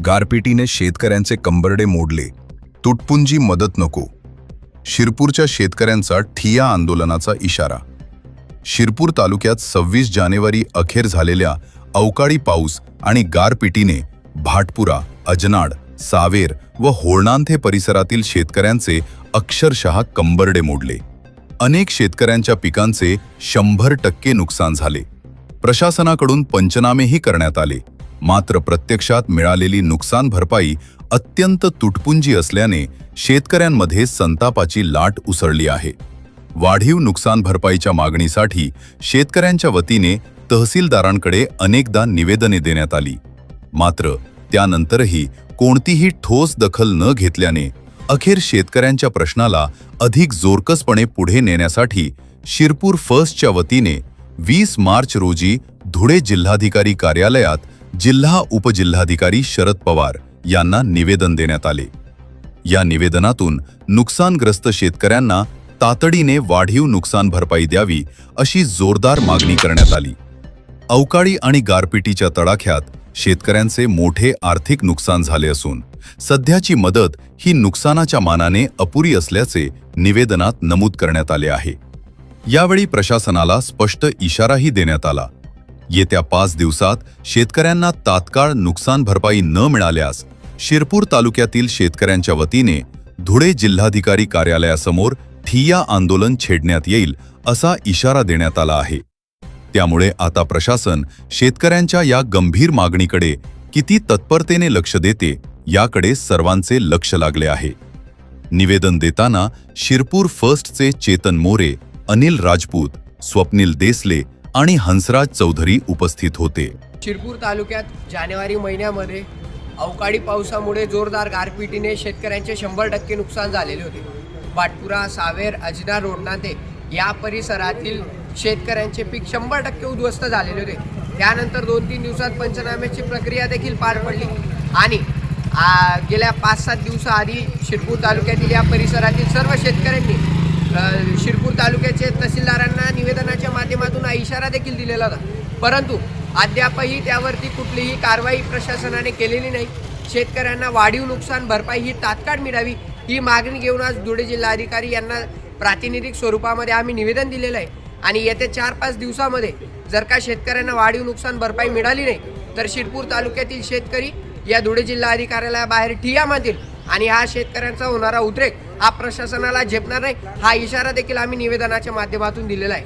गारपिटीने शेतकऱ्यांचे कंबरडे मोडले, तुटपुंजी मदत नको. शिरपूरच्या शेतकऱ्यांचा ठिय्या आंदोलनाचा इशारा. शिरपूर तालुक्यात 26 जानेवारी अखेर झालेल्या अवकाळी पाऊस आणि गारपिटीने भाटपुरा, अजनाड, सावेर व होळणांथे परिसरातील शेतकऱ्यांचे अक्षरशः कंबरडे मोडले. अनेक शेतकऱ्यांच्या पिकांचे 100% नुकसान झाले. प्रशासनाकडून पंचनामेही करण्यात आले, मात्र प्रत्यक्षात मिळालेली नुकसान भरपाई अत्यंत तुटपुंजी असल्याने शेतकऱ्यांमध्ये संतापाची लाट उसळली आहे. वाढीव नुकसान भरपाईच्या मागणीसाठी शेतकऱ्यांच्या वतीने तहसीलदारांकडे अनेकदा निवेदने देण्यात आली, मात्र त्यानंतरही कोणतीही ठोस दखल न घेतल्याने अखेर शेतकऱ्यांच्या प्रश्नाला अधिक जोरकसपणे पुढे नेण्यासाठी शिरपूर फर्स्टच्या वतीने 20 मार्च रोजी धुळे जिल्हाधिकारी कार्यालयात जिल्हा उपजिल्हाधिकारी शरद पवार यांना निवेदन देण्यात आले. या निवेदनातून नुकसानग्रस्त शेतकऱ्यांना तातडीने वाढीव नुकसान भरपाई द्यावी अशी जोरदार मागणी करण्यात आली. अवकाळी आणि गारपिटीच्या तडाख्यात शेतकऱ्यांचे मोठे आर्थिक नुकसान झाले असून सध्याची मदत ही नुकसानाच्या मानाने अपुरी असल्याचे निवेदनात नमूद करण्यात आले आहे. यावेळी प्रशासनाला स्पष्ट इशाराही देण्यात आला. येत्या 5 दिवसात शेतकऱ्यांना तात्काळ नुकसान भरपाई न मिळाल्यास शिरपूर तालुक्यातील शेतकऱ्यांच्या वतीने धुळे जिल्हाधिकारी कार्यालयासमोर ठिय्या आंदोलन छेडण्यात येईल असा इशारा देण्यात आला आहे. त्यामुळे आता प्रशासन शेतकऱ्यांच्या या गंभीर मागणीकडे किती तत्परतेने लक्ष देते याकडे सर्वांचे लक्ष लागले आहे. निवेदन देताना शिरपूर फर्स्टचे चेतन मोरे, अनिल राजपूत, स्वप्नील देसले आणि हंसराज चौधरी उपस्थित होते. शिरपूर तालुक्यात जानेवारी महिन्यामध्ये अवकाळी पावसामुळे जोरदार गारपिटीने शेतकऱ्यांचे 100% नुकसान झालेले होते. भाटपुरा, सावेर, अजनाड, होळणांथे या परिसरातील शेतकऱ्यांचे पीक 100% उद्ध्वस्त झालेले होते. त्यानंतर 2-3 दिवसात पंचनाम्याची प्रक्रिया देखील पार पडली आणि गेल्या 5-7 दिवसाआधी शिरपूर तालुक्यातील या परिसरातील सर्व शेतकऱ्यांनी शिरपूर तालुक्याचे तहसीलदारांना निवेदनाच्या माध्यमातून हा इशारा देखील दिलेला होता, परंतु अद्यापही त्यावरती कुठलीही कारवाई प्रशासनाने केलेली नाही. शेतकऱ्यांना वाढीव नुकसान भरपाई ही तात्काळ मिळावी ही मागणी घेऊन आज धुळे जिल्हाधिकारी यांना प्रातिनिधिक स्वरूपामध्ये आम्ही निवेदन दिलेलं आहे. आणि येत्या 4-5 दिवसामध्ये जर का शेतकऱ्यांना वाढीव नुकसान भरपाई मिळाली नाही तर शिरपूर तालुक्यातील शेतकरी या धुळे जिल्हाधिकाऱ्यालयाबाहेर ठिय्या मारतील आणि हा शेतकऱ्यांचा होणारा उद्रेक हा प्रशासनाला झेपणार नाही हा इशारा देखील आम्ही निवेदनाच्या माध्यमातून दिलेला आहे.